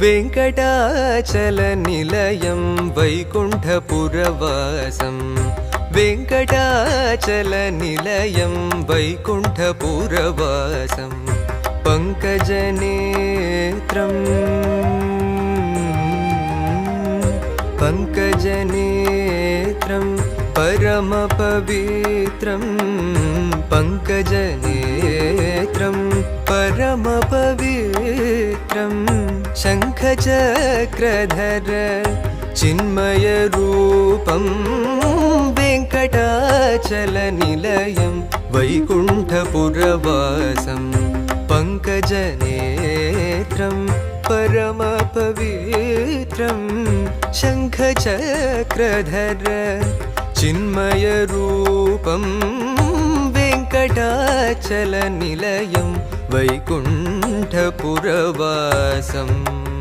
वेङ्कटाचलनिलयं वैकुण्ठपुरवासं वेङ्कटाचलनिलयं वैकुण्ठपुरवासं पङ्कजनेत्रं परमपवित्रं पङ्कजनेत्रं परमपवित्रं शङ्खचक्रधर चिन्मयरूपं वेङ्कटाचलनिलयं वैकुण्ठपुरवासं पङ्कजनेत्रं परमपवित्रं शङ्खचक्रधर चिन्मयरूपं वेङ्कटाचलनिलयं वैकुण्ठपुरवासम्।